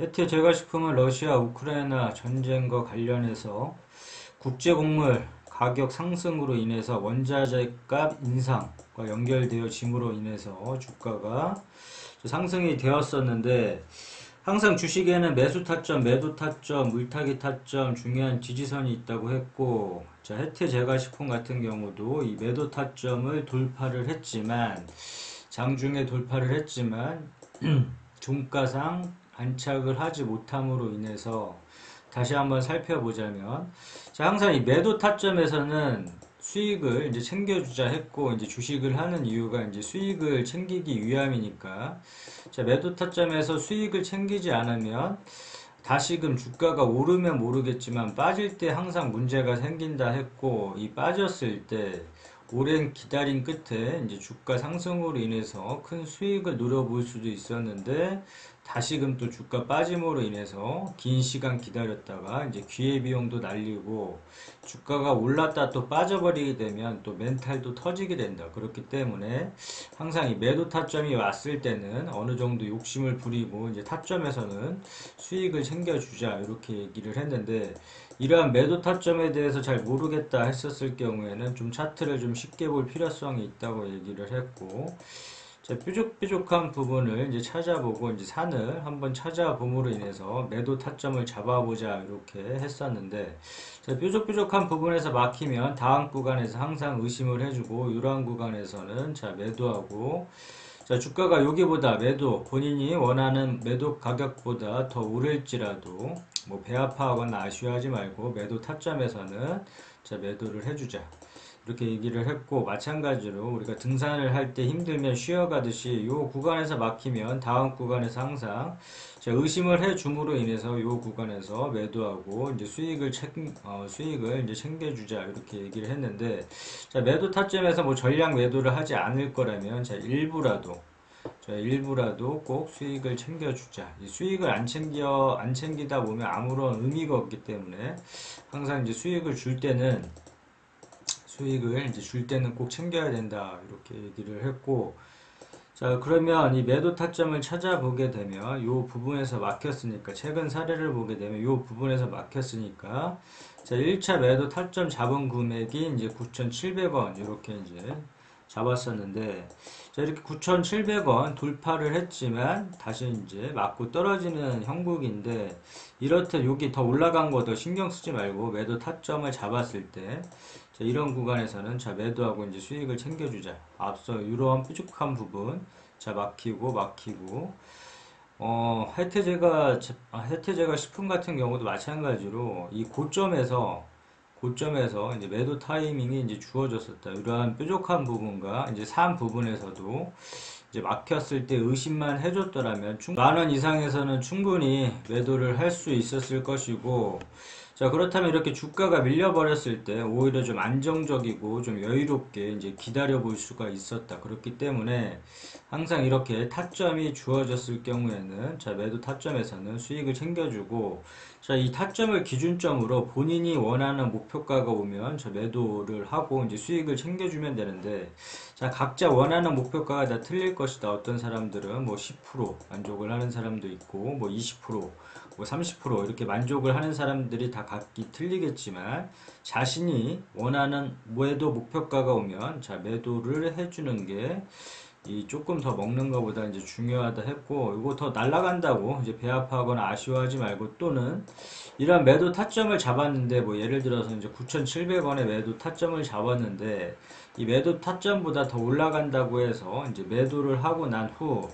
혜태 제과식품은 러시아 우크라이나 전쟁과 관련해서 국제곡물 가격 상승으로 인해서 원자재값 인상과 연결되어짐으로 인해서 주가가 상승이 되었었는데, 항상 주식에는 매수 타점, 매도 타점, 물타기 타점 중요한 지지선이 있다고 했고, 자, 혜태 제과식품 같은 경우도 이 매도 타점을 돌파를 했지만, 장중에 돌파를 했지만 종가상 안착을 하지 못함으로 인해서 다시 한번 살펴보자면, 자, 항상 이 매도 타점에서는 수익을 이제 챙겨주자 했고, 이제 주식을 하는 이유가 이제 수익을 챙기기 위함이니까, 자, 매도 타점에서 수익을 챙기지 않으면 다시금 주가가 오르면 모르겠지만 빠질 때 항상 문제가 생긴다 했고, 이 빠졌을 때 오랜 기다림 끝에 이제 주가 상승으로 인해서 큰 수익을 노려볼 수도 있었는데, 다시금 또 주가 빠짐으로 인해서 긴 시간 기다렸다가 이제 기회비용도 날리고, 주가가 올랐다 또 빠져버리게 되면 또 멘탈도 터지게 된다. 그렇기 때문에 항상 이 매도 타점이 왔을 때는 어느 정도 욕심을 부리고 이제 타점에서는 수익을 챙겨주자 이렇게 얘기를 했는데, 이러한 매도 타점에 대해서 잘 모르겠다 했었을 경우에는 좀 차트를 좀 쉽게 볼 필요성이 있다고 얘기를 했고, 자, 뾰족뾰족한 부분을 이제 찾아보고 이제 산을 한번 찾아봄으로 인해서 매도 타점을 잡아보자 이렇게 했었는데, 자, 뾰족뾰족한 부분에서 막히면 다음 구간에서 항상 의심을 해주고, 이러한 구간에서는 자, 매도하고, 자, 주가가 여기보다 매도, 본인이 원하는 매도 가격보다 더 오를지라도 뭐 배아파하거나 아쉬워하지 말고 매도 타점에서는 자, 매도를 해주자. 이렇게 얘기를 했고, 마찬가지로 우리가 등산을 할 때 힘들면 쉬어가듯이 이 구간에서 막히면 다음 구간에서 항상 자, 의심을 해 줌으로 인해서 이 구간에서 매도하고 이제 수익을 이제 챙겨주자 이렇게 얘기를 했는데, 자, 매도 타점에서 뭐 전량 매도를 하지 않을 거라면 자, 일부라도 꼭 수익을 챙겨주자. 이 수익을 안 챙기다 보면 아무런 의미가 없기 때문에 항상 이제 수익을 이제 줄 때는 꼭 챙겨야 된다. 이렇게 얘기를 했고, 자, 그러면 이 매도 타점을 찾아보게 되면 이 부분에서 막혔으니까, 최근 사례를 보게 되면 이 부분에서 막혔으니까, 자, 1차 매도 타점 잡은 금액이 이제 9,700원 이렇게 이제 잡았었는데, 자, 이렇게 9,700원 돌파를 했지만 다시 이제 맞고 떨어지는 형국인데, 이렇듯 여기 더 올라간 거 더 신경 쓰지 말고 매도 타점을 잡았을 때, 자, 이런 구간에서는 자, 매도하고 이제 수익을 챙겨주자. 앞서 이러한 뾰족한 부분, 자, 막히고, 혜태제가 식품 같은 경우도 마찬가지로 이 고점에서 이제 매도 타이밍이 이제 주어졌었다. 이러한 뾰족한 부분과 이제 산 부분에서도 이제 막혔을 때 의심만 해줬더라면 만원 이상에서는 충분히 매도를 할 수 있었을 것이고, 자, 그렇다면 이렇게 주가가 밀려버렸을 때 오히려 좀 안정적이고 좀 여유롭게 이제 기다려 볼 수가 있었다. 그렇기 때문에 항상 이렇게 타점이 주어졌을 경우에는 자, 매도 타점에서는 수익을 챙겨주고, 자, 이 타점을 기준점으로 본인이 원하는 목표가가 오면 저 매도를 하고 이제 수익을 챙겨주면 되는데, 자, 각자 원하는 목표가가 다 틀릴 것이다. 어떤 사람들은 뭐 10% 만족을 하는 사람도 있고, 뭐 20%, 뭐 30% 이렇게 만족을 하는 사람들이 다 각기 틀리겠지만, 자신이 원하는 매도 목표가가 오면 자, 매도를 해주는 게 이 조금 더 먹는 것보다 이제 중요하다 했고, 이거 더 날아간다고 이제 배 아파하거나 아쉬워하지 말고, 또는 이런 매도 타점을 잡았는데, 뭐 예를 들어서 이제 9,700원에 매도 타점을 잡았는데, 이 매도 타점보다 더 올라간다고 해서 이제 매도를 하고 난 후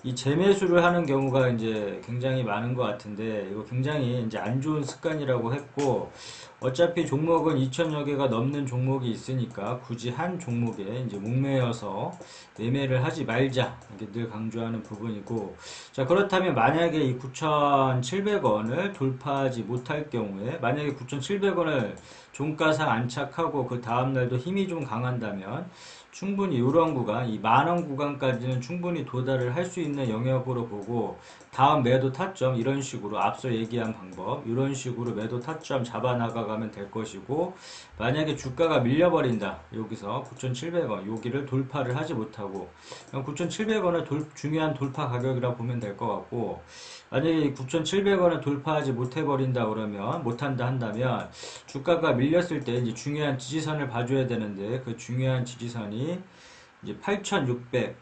이 재매수를 하는 경우가 이제 굉장히 많은 것 같은데, 이거 굉장히 이제 안 좋은 습관이라고 했고, 어차피 종목은 2천여 개가 넘는 종목이 있으니까 굳이 한 종목에 이제 목매여서 매매를 하지 말자. 이게 늘 강조하는 부분이고, 자, 그렇다면 만약에 이 9,700원을 돌파하지 못할 경우에, 만약에 9,700원을 종가상 안착하고 그 다음날도 힘이 좀 강한다면 충분히 이런 구간, 이 만원 구간까지는 충분히 도달을 할 수 있는 영역으로 보고 다음 매도 타점 이런 식으로 앞서 얘기한 방법 이런 식으로 매도 타점 잡아 나가가면 될 것이고 만약에 주가가 밀려버린다 여기서 9,700원 여기를 돌파를 하지 못하고 9,700원을 중요한 돌파 가격이라 보면 될 것 같고 만약에 9,700원을 돌파하지 못해버린다 그러면 못한다 한다면 주가가 밀렸을 때 이제 중요한 지지선을 봐줘야 되는데 그 중요한 지지선이 이제 8,600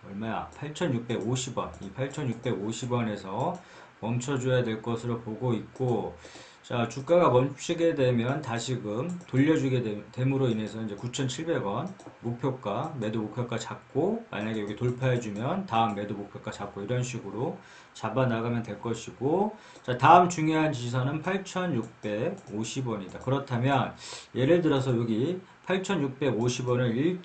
얼마야? 8,650원. 이 8,650원에서 멈춰줘야 될 것으로 보고 있고, 자, 주가가 멈추게 되면 다시금 돌려주게 됨으로 인해서 이제 9,700원 목표가, 매도 목표가 잡고, 만약에 여기 돌파해주면 다음 매도 목표가 잡고 이런 식으로 잡아 나가면 될 것이고, 자, 다음 중요한 지지선은 8,650원이다. 그렇다면, 예를 들어서 여기 8,650원을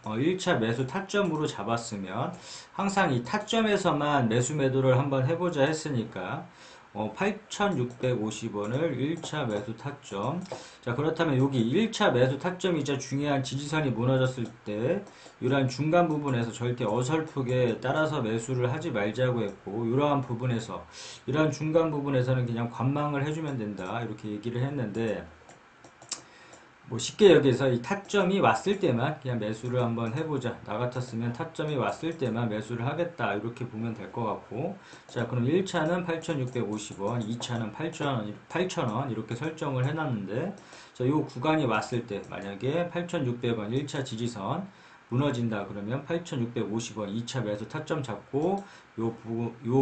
1차 매수 타점으로 잡았으면 항상 이 타점에서만 매수 매도를 한번 해보자 했으니까 8,650원을 1차 매수 타점. 자, 그렇다면 여기 1차 매수 타점이자 중요한 지지선이 무너졌을 때 이러한 중간 부분에서 절대 어설프게 따라서 매수를 하지 말자고 했고 이러한 부분에서 이러한 중간 부분에서는 그냥 관망을 해주면 된다 이렇게 얘기를 했는데 뭐 쉽게 여기서 이 타점이 왔을 때만 그냥 매수를 한번 해보자. 나 같았으면 타점이 왔을 때만 매수를 하겠다. 이렇게 보면 될 것 같고. 자, 그럼 1차는 8,650원, 2차는 8,000원 이렇게 설정을 해놨는데, 자, 요 구간이 왔을 때, 만약에 8,600원 1차 지지선 무너진다 그러면 8,650원 2차 매수 타점 잡고 요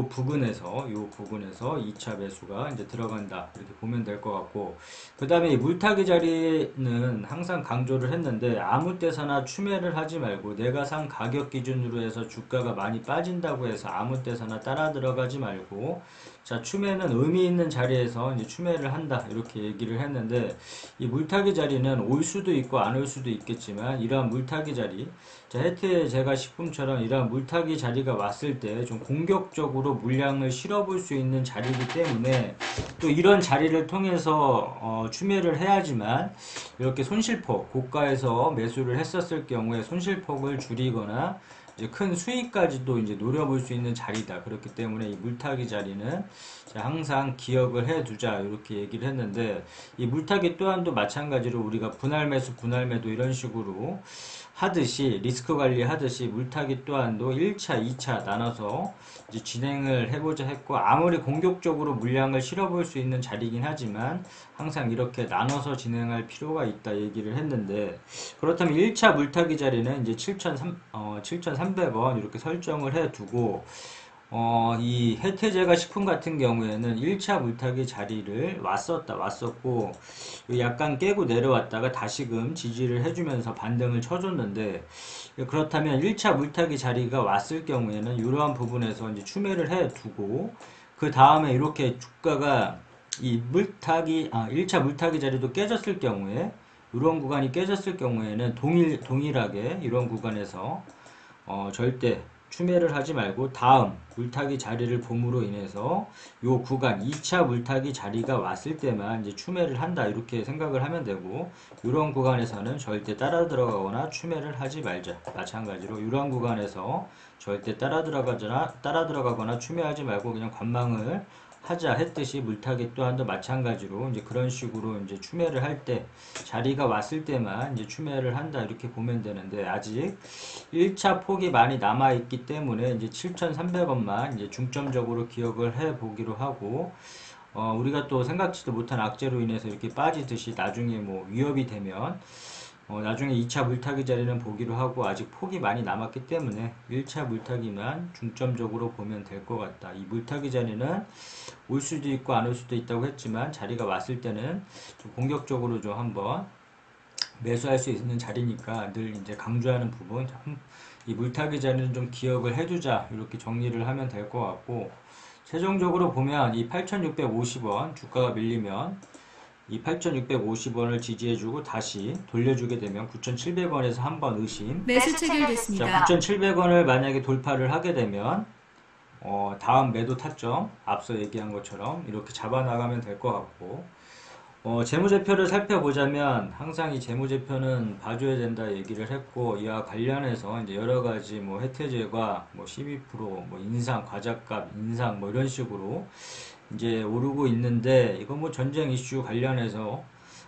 부근에서 2차 매수가 이제 들어간다 이렇게 보면 될 것 같고 그 다음에 이 물타기 자리는 항상 강조를 했는데 아무 때서나 추매를 하지 말고 내가 산 가격 기준으로 해서 주가가 많이 빠진다고 해서 아무 때서나 따라 들어가지 말고 자, 추매는 의미 있는 자리에서 이제 추매를 한다 이렇게 얘기를 했는데 이 물타기 자리는 올 수도 있고 안 올 수도 있겠지만 이러한 물타기 자리 자, 혜태 제가 식품처럼 이러한 물타기 자리가 왔을 때 좀 공격적으로 물량을 실어볼 수 있는 자리이기 때문에 또 이런 자리를 통해서 추매를 해야지만 이렇게 손실폭 고가에서 매수를 했었을 경우에 손실폭을 줄이거나 이제 큰 수익까지도 이제 노려볼 수 있는 자리다. 그렇기 때문에 이 물타기 자리는 항상 기억을 해두자 이렇게 얘기를 했는데 이 물타기 또한도 마찬가지로 우리가 분할 매수, 분할 매도 이런 식으로 하듯이 리스크 관리 하듯이 물타기 또한도 1차, 2차 나눠서 이제 진행을 해보자 했고 아무리 공격적으로 물량을 실어볼 수 있는 자리이긴 하지만 항상 이렇게 나눠서 진행할 필요가 있다 얘기를 했는데 그렇다면 1차 물타기 자리는 이제 7,300원 이렇게 설정을 해두고 이 혜태제가 식품 같은 경우에는 1차 물타기 자리를 왔었고 약간 깨고 내려왔다가 다시금 지지를 해주면서 반등을 쳐줬는데 그렇다면 1차 물타기 자리가 왔을 경우에는 이러한 부분에서 이제 추매를 해두고 그 다음에 이렇게 주가가 이 1차 물타기 자리도 깨졌을 경우에 이런 구간이 깨졌을 경우에는 동일하게 이런 구간에서 절대 추매를 하지 말고 다음 물타기 자리를 봄으로 인해서 요 구간 2차 물타기 자리가 왔을 때만 이제 추매를 한다 이렇게 생각을 하면 되고 이런 구간에서는 절대 따라 들어가거나 추매를 하지 말자. 마찬가지로 이런 구간에서 절대 따라 들어가거나 추매하지 말고 그냥 관망을 하자 했듯이 물타기 또한도 마찬가지로 이제 그런 식으로 이제 추매를 할 때 자리가 왔을 때만 이제 추매를 한다 이렇게 보면 되는데 아직 1차 폭이 많이 남아 있기 때문에 이제 7,300원만 이제 중점적으로 기억을 해 보기로 하고 우리가 또 생각지도 못한 악재로 인해서 이렇게 빠지듯이 나중에 뭐 위협이 되면 나중에 2차 물타기 자리는 보기로 하고 아직 폭이 많이 남았기 때문에 1차 물타기만 중점적으로 보면 될 것 같다. 이 물타기 자리는 올 수도 있고 안 올 수도 있다고 했지만 자리가 왔을 때는 좀 공격적으로 좀 한번 매수할 수 있는 자리니까 늘 이제 강조하는 부분 이 물타기 자리는 좀 기억을 해두자 이렇게 정리를 하면 될 것 같고 최종적으로 보면 이 8,650원 주가가 밀리면 이 8,650원을 지지해주고 다시 돌려주게 되면 9,700원에서 한번 의심 매수 체결됐습니다. 9,700원을 만약에 돌파를 하게 되면 다음 매도 타점 앞서 얘기한 것처럼 이렇게 잡아 나가면 될 것 같고 재무제표를 살펴보자면 항상 이 재무제표는 봐줘야 된다 얘기를 했고, 이와 관련해서 이제 여러 가지 뭐 혜택제가 뭐 12%, 뭐 인상, 과자값 인상 뭐 이런 식으로 이제 오르고 있는데, 이거 뭐 전쟁 이슈 관련해서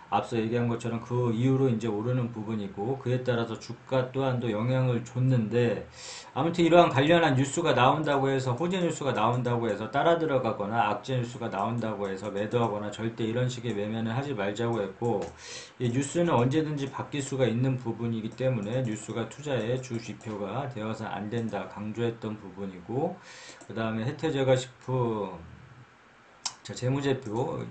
앞서 얘기한 것처럼 그 이후로 이제 오르는 부분이고, 그에 따라서 주가 또한도 영향을 줬는데, 아무튼 이러한 관련한 뉴스가 나온다고 해서, 호재 뉴스가 나온다고 해서 따라 들어가거나 악재 뉴스가 나온다고 해서 매도하거나 절대 이런 식의 매매는 하지 말자고 했고, 이 뉴스는 언제든지 바뀔 수가 있는 부분이기 때문에 뉴스가 투자의 주 지표가 되어서 안 된다 강조했던 부분이고, 그 다음에 혜태제가 식품, 자, 재무제표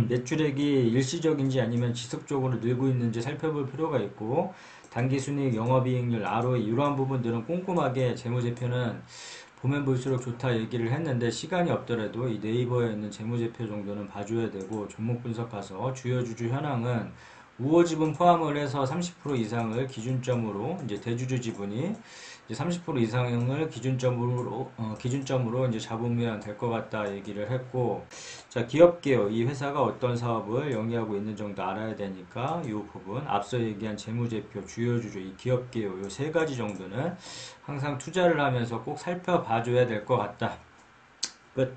매출액이 일시적인지 아니면 지속적으로 늘고 있는지 살펴볼 필요가 있고, 단기순이익, 영업이익률, ROE 이러한 부분들은 꼼꼼하게 재무제표는 보면 볼수록 좋다 얘기를 했는데, 시간이 없더라도 이 네이버에 있는 재무제표 정도는 봐줘야 되고, 종목 분석 가서 주요 주주 현황은 우호 지분 포함을 해서 30% 이상을 기준점으로, 이제 대주주 지분이 이제 30% 이상을 기준점으로 이제 잡으면 될 것 같다 얘기를 했고, 자, 기업개요. 이 회사가 어떤 사업을 영위하고 있는 정도 알아야 되니까 이 부분, 앞서 얘기한 재무제표, 주요주주, 이 기업개요, 이 세 가지 정도는 항상 투자를 하면서 꼭 살펴봐줘야 될 것 같다. 끝.